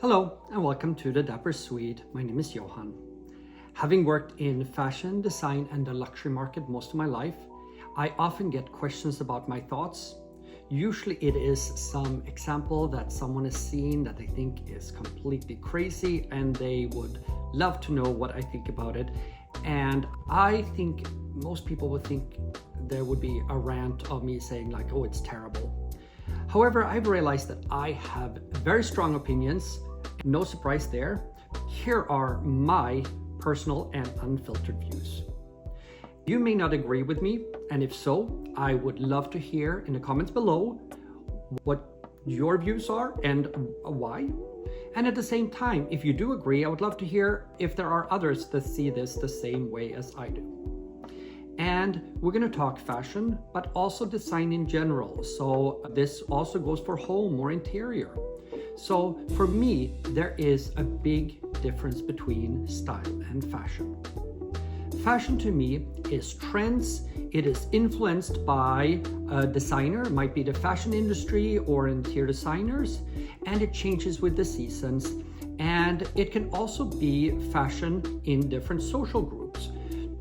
Hello and welcome to the Dapper Swede. My name is Johan. Having worked in fashion, design and the luxury market most of my life, I often get questions about my thoughts. Usually it is some example that someone has seen that they think is completely crazy and they would love to know what I think about it. And I think most people would think there would be a rant of me saying like, oh, it's terrible. However, I've realized that I have very strong opinions. No surprise there. Here are my personal and unfiltered views. You may not agree with me, and if so, I would love to hear in the comments below what your views are and why. And at the same time, if you do agree, I would love to hear if there are others that see this the same way as I do. And we're going to talk fashion, but also design in general. So this also goes for home or interior. So for me, there is a big difference between style and fashion. Fashion to me is trends. It is influenced by a designer, it might be the fashion industry or interior designers, and it changes with the seasons. And it can also be fashion in different social groups,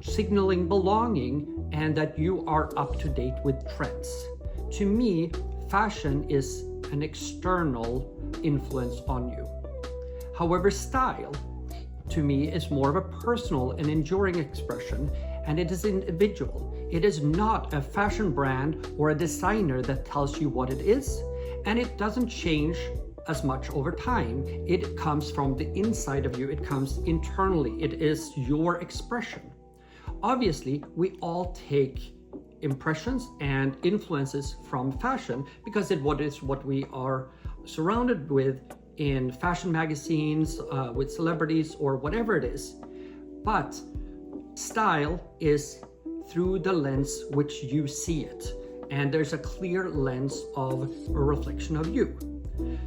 signaling belonging and that you are up to date with trends. To me, fashion is an external influence on you. However, style to me is more of a personal and enduring expression, and it is individual. It is not a fashion brand or a designer that tells you what it is, and it doesn't change as much over time. It comes from the inside of you. It comes internally. It is your expression. Obviously, we all take impressions and influences from fashion because it is what we are surrounded with in fashion magazines, with celebrities or whatever it is. But style is through the lens which you see it. And there's a clear lens of a reflection of you.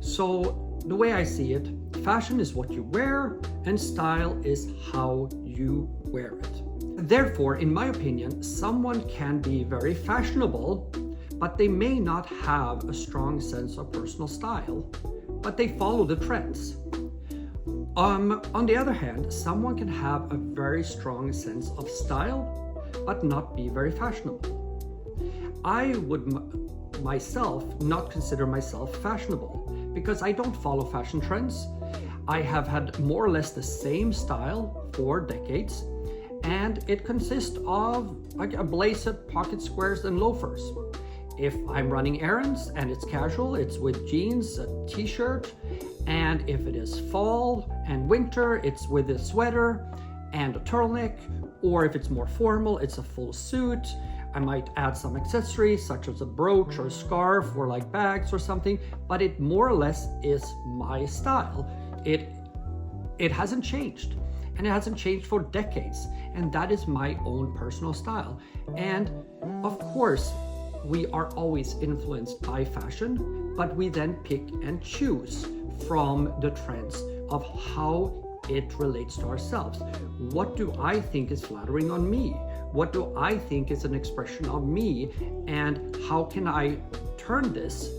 So the way I see it, fashion is what you wear and style is how you wear it. Therefore, in my opinion, someone can be very fashionable, but they may not have a strong sense of personal style, but they follow the trends. On the other hand, someone can have a very strong sense of style, but not be very fashionable. I would myself not consider myself fashionable because I don't follow fashion trends. I have had more or less the same style for decades, and it consists of like a blazer, pocket squares, and loafers. If I'm running errands and it's casual, it's with jeans, a t-shirt, and if it is fall and winter, it's with a sweater and a turtleneck, or if it's more formal, it's a full suit. I might add some accessories such as a brooch or a scarf or like bags or something, but it more or less is my style. It hasn't changed, and it hasn't changed for decades, and that is my own personal style. And of course, we are always influenced by fashion, but we then pick and choose from the trends of how it relates to ourselves. What do I think is flattering on me? What do I think is an expression of me? And how can I turn this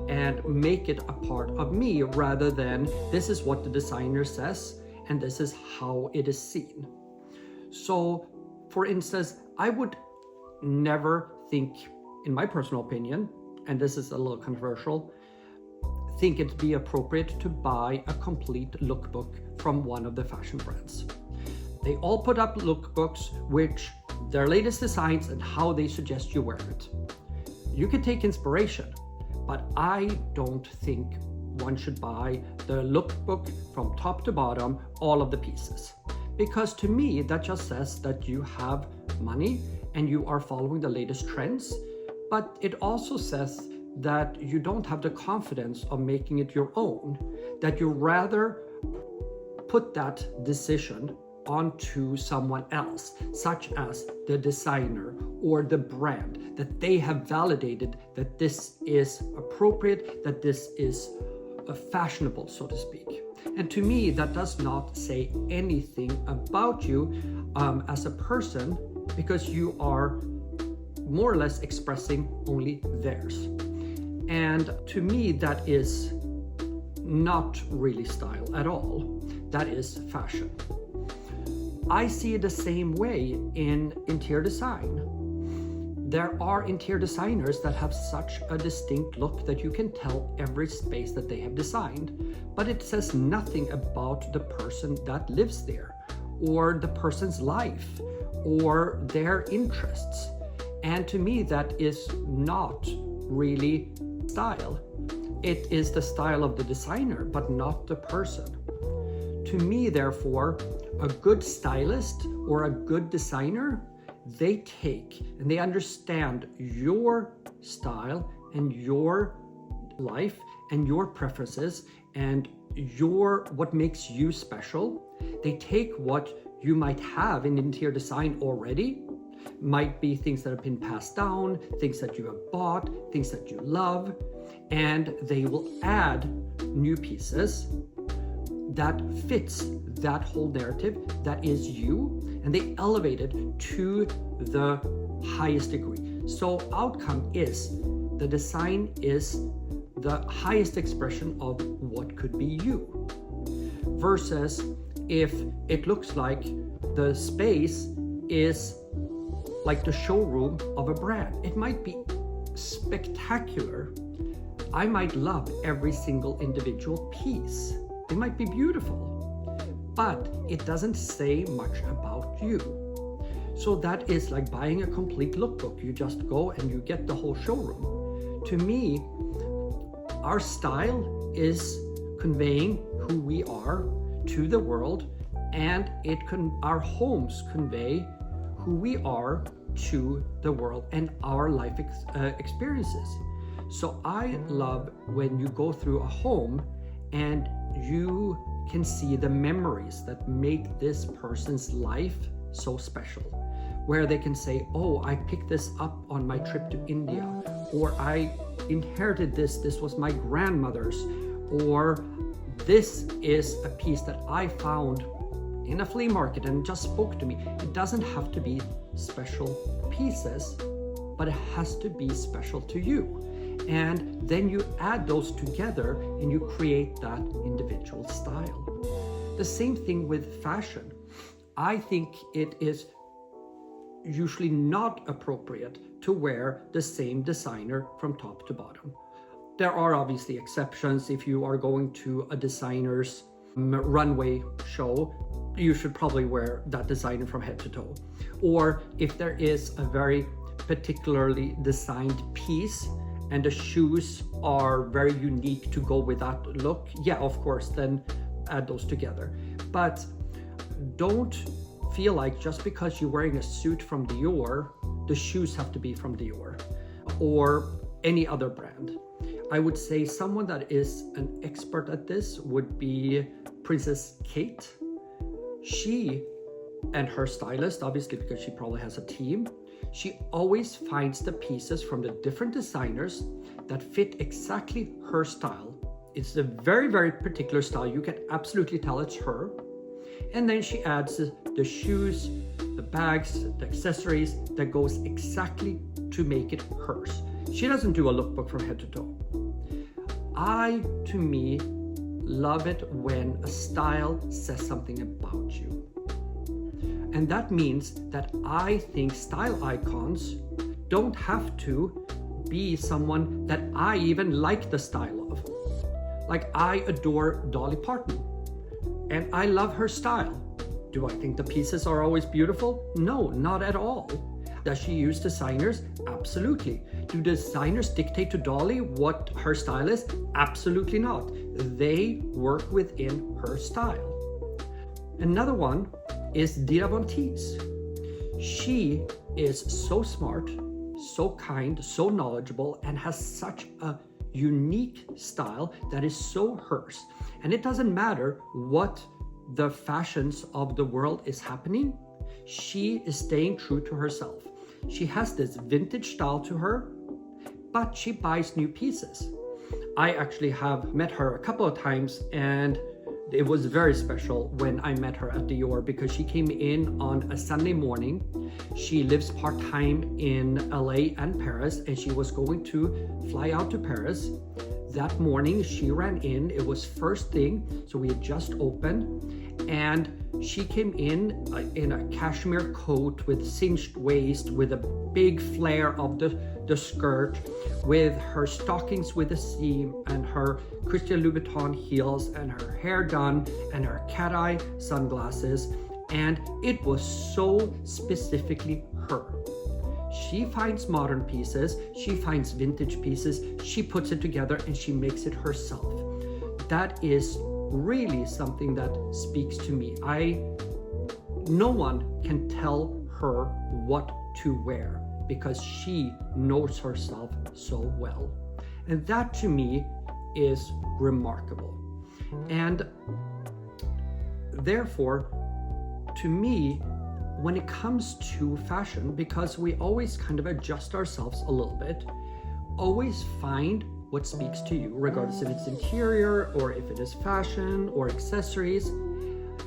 and make it a part of me rather than this is what the designer says and this is how it is seen. So, for instance, I would never think, in my personal opinion, and this is a little controversial, think it'd be appropriate to buy a complete lookbook from one of the fashion brands. They all put up lookbooks which their latest designs and how they suggest you wear it. You can take inspiration, but I don't think one should buy the lookbook from top to bottom, all of the pieces. Because to me, that just says that you have money and you are following the latest trends, but it also says that you don't have the confidence of making it your own, that you rather put that decision onto someone else, such as the designer or the brand, that they have validated that this is appropriate, that this is fashionable, so to speak. And to me, that does not say anything about you as a person, because you are more or less expressing only theirs. And to me, that is not really style at all. That is fashion. I see it the same way in interior design. There are interior designers that have such a distinct look that you can tell every space that they have designed, but it says nothing about the person that lives there, or the person's life, or their interests. And to me, that is not really style. It is the style of the designer, but not the person. To me, therefore, a good stylist or a good designer, they take and they understand your style and your life and your preferences and what makes you special. They take what you might have in interior design already, might be things that have been passed down, things that you have bought, things that you love, and they will add new pieces that fits that whole narrative that is you, and they elevate it to the highest degree. So outcome is the design is the highest expression of what could be you, versus if it looks like the space is like the showroom of a brand. It might be spectacular. I might love every single individual piece. They might be beautiful, but it doesn't say much about you. So that is like buying a complete lookbook. You just go and you get the whole showroom. To me, our style is conveying who we are to the world, and our homes convey who we are to the world and our life experiences. So I love when you go through a home and you can see the memories that make this person's life so special, where they can say, oh, I picked this up on my trip to India, or I inherited this was my grandmother's, or this is a piece that I found in a flea market and just spoke to me. It doesn't have to be special pieces, but it has to be special to you. And then you add those together and you create that individual style. The same thing with fashion. I think it is usually not appropriate to wear the same designer from top to bottom. There are obviously exceptions. If you are going to a designer's runway show, you should probably wear that designer from head to toe. Or if there is a very particularly designed piece and the shoes are very unique to go with that look, yeah, of course, then add those together. But don't feel like just because you're wearing a suit from Dior, the shoes have to be from Dior or any other brand. I would say someone that is an expert at this would be Princess Kate. She and her stylist, obviously because she probably has a team, she always finds the pieces from the different designers that fit exactly her style. It's a very, very particular style. You can absolutely tell it's her. And then she adds the shoes, the bags, the accessories that goes exactly to make it hers. She doesn't do a lookbook from head to toe. To me, love it when a style says something about you. And that means that I think style icons don't have to be someone that I even like the style of. Like, I adore Dolly Parton and I love her style. Do I think the pieces are always beautiful? No, not at all. Does she use designers? Absolutely. Do designers dictate to Dolly what her style is? Absolutely not. They work within her style. Another one is Dita Von Teese. She is so smart, so kind, so knowledgeable, and has such a unique style that is so hers. And it doesn't matter what the fashions of the world is happening, she is staying true to herself. She has this vintage style to her, but she buys new pieces. I actually have met her a couple of times, and it was very special when I met her at Dior because she came in on a Sunday morning. She lives part-time in LA and Paris, and she was going to fly out to Paris. that morning she ran in. It was first thing, so we had just opened, and she came in a cashmere coat with cinched waist, with a big flare of the skirt, with her stockings with a seam, and her Christian Louboutin heels, and her hair done, and her cat-eye sunglasses, and it was so specifically her. She finds modern pieces, she finds vintage pieces, she puts it together and she makes it herself. That is really something that speaks to me. No one can tell her what to wear because she knows herself so well. And that to me is remarkable. And therefore, to me, when it comes to fashion, because we always kind of adjust ourselves a little bit, always find what speaks to you, regardless if it's interior or if it is fashion or accessories.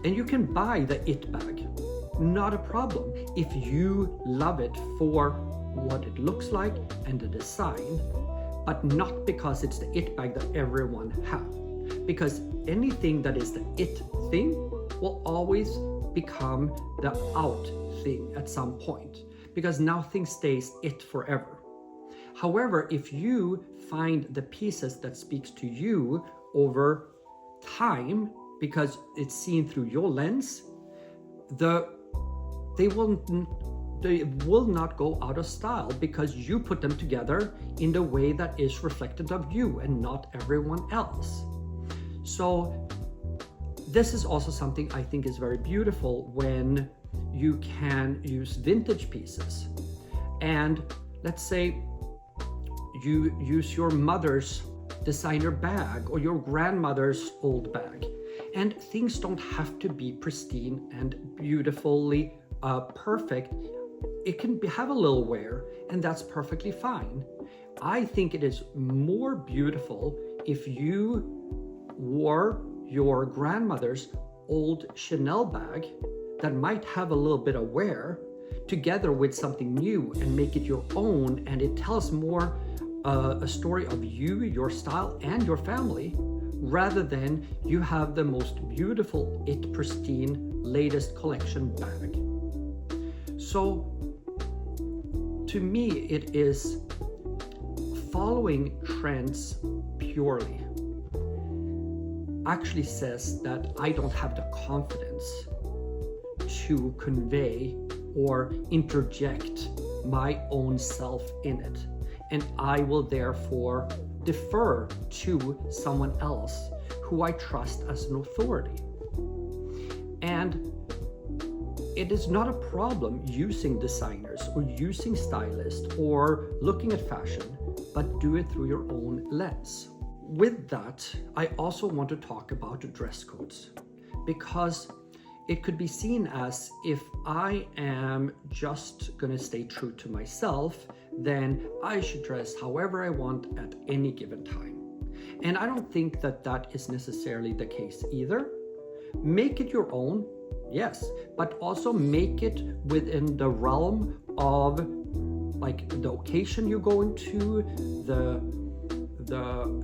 And you can buy the it bag, not a problem, if you love it for what it looks like and the design, but not because it's the it bag that everyone have. Because anything that is the it thing will always become the out thing at some point, because nothing stays it forever. However, if you find the pieces that speaks to you over time, because it's seen through your lens, they will not go out of style because you put them together in the way that is reflected of you and not everyone else. So this is also something I think is very beautiful when you can use vintage pieces. And let's say you use your mother's designer bag or your grandmother's old bag. And things don't have to be pristine and beautifully perfect. It can have a little wear, and that's perfectly fine. I think it is more beautiful if you wore your grandmother's old Chanel bag that might have a little bit of wear together with something new and make it your own, and it tells more a story of you, your style, and your family, rather than you have the most beautiful, pristine, latest collection bag. So to me, it is following trends purely actually says that I don't have the confidence to convey or interject my own self in it. And I will therefore defer to someone else who I trust as an authority. And it is not a problem using designers or using stylists or looking at fashion, but do it through your own lens. With that, I also want to talk about dress codes, because it could be seen as if I am just gonna stay true to myself, then I should dress however I want at any given time. And I don't think that that is necessarily the case either. Make it your own, yes, but also make it within the realm of like the occasion you're going to, the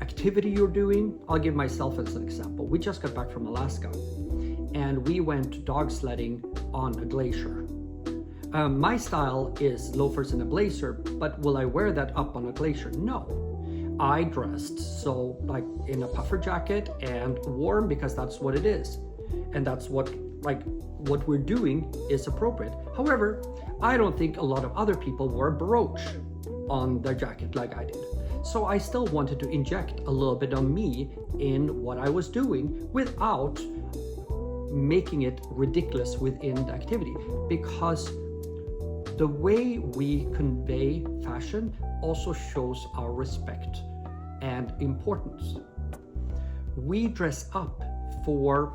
activity you're doing. I'll give myself as an example. We just got back from Alaska and we went dog sledding on a glacier. My style is loafers and a blazer, but will I wear that up on a glacier? No. I dressed so like in a puffer jacket and warm because that's what it is. And that's what we're doing is appropriate. However, I don't think a lot of other people wore a brooch on their jacket like I did. So I still wanted to inject a little bit of me in what I was doing without making it ridiculous within the activity, because the way we convey fashion also shows our respect and importance. We dress up for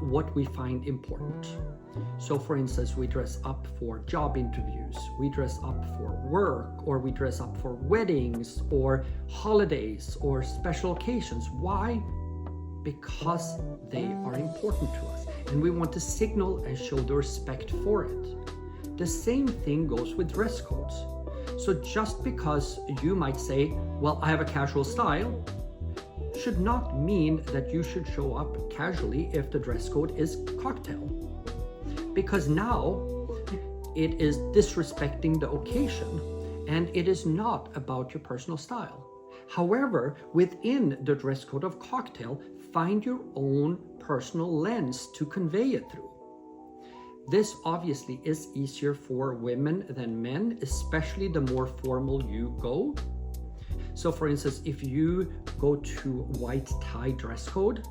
what we find important. So for instance, we dress up for job interviews, we dress up for work, or we dress up for weddings or holidays or special occasions. Why? Because they are important to us and we want to signal and show the respect for it. The same thing goes with dress codes. So just because you might say, well, I have a casual style, should not mean that you should show up casually if the dress code is cocktail, because now it is disrespecting the occasion and it is not about your personal style. However, within the dress code of cocktail, find your own personal lens to convey it through. This obviously is easier for women than men, especially the more formal you go. So for instance, if you go to white tie dress code,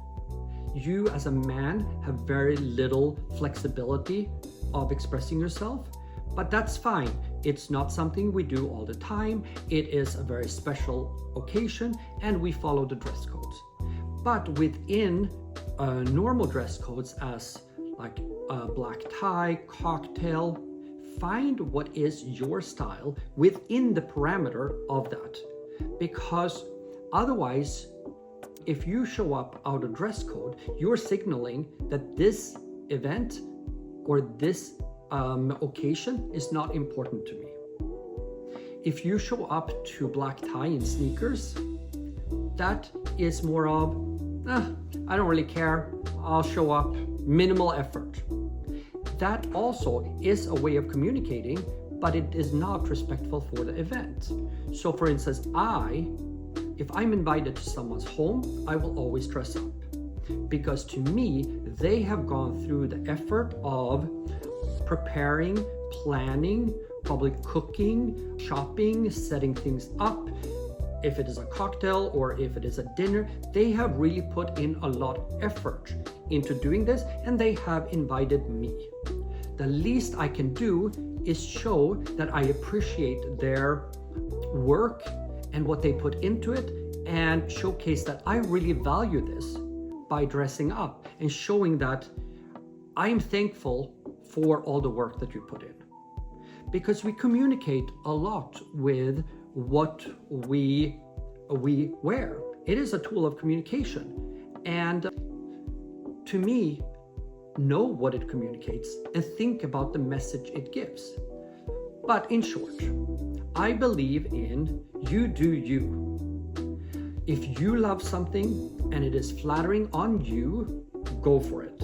you as a man have very little flexibility of expressing yourself, but that's fine. It's not something we do all the time. It is a very special occasion and we follow the dress codes. But within normal dress codes as like black tie, cocktail, find what is your style within the parameter of that. Because otherwise, if you show up out of dress code, you're signaling that this event or this occasion is not important to me. If you show up to black tie and sneakers, that is more of, I don't really care, I'll show up, minimal effort. That also is a way of communicating, but it is not respectful for the event. So for instance, if I'm invited to someone's home, I will always dress up. Because to me, they have gone through the effort of preparing, planning, probably cooking, shopping, setting things up. If it is a cocktail or if it is a dinner, they have really put in a lot of effort into doing this, and they have invited me. The least I can do is show that I appreciate their work and what they put into it, and showcase that I really value this by dressing up and showing that I'm thankful for all the work that you put in. Because we communicate a lot with what we wear. It is a tool of communication. And to me, know what it communicates and think about the message it gives. But in short, I believe in you do you. If you love something and it is flattering on you, go for it.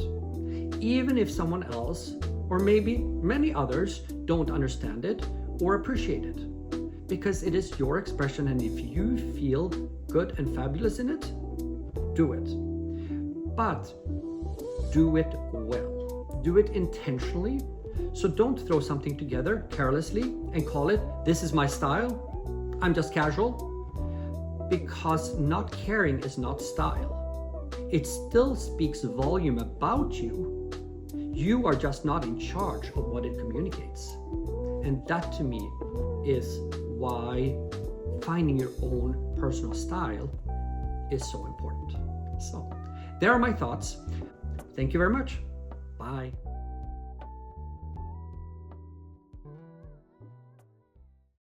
Even if someone else, or maybe many others, don't understand it or appreciate it. Because it is your expression, and if you feel good and fabulous in it, do it. But do it well. Do it intentionally. So don't throw something together carelessly and call it, this is my style, I'm just casual. Because not caring is not style. It still speaks volume about you. You are just not in charge of what it communicates. And that to me is why finding your own personal style is so important. So there are my thoughts. Thank you very much. Bye.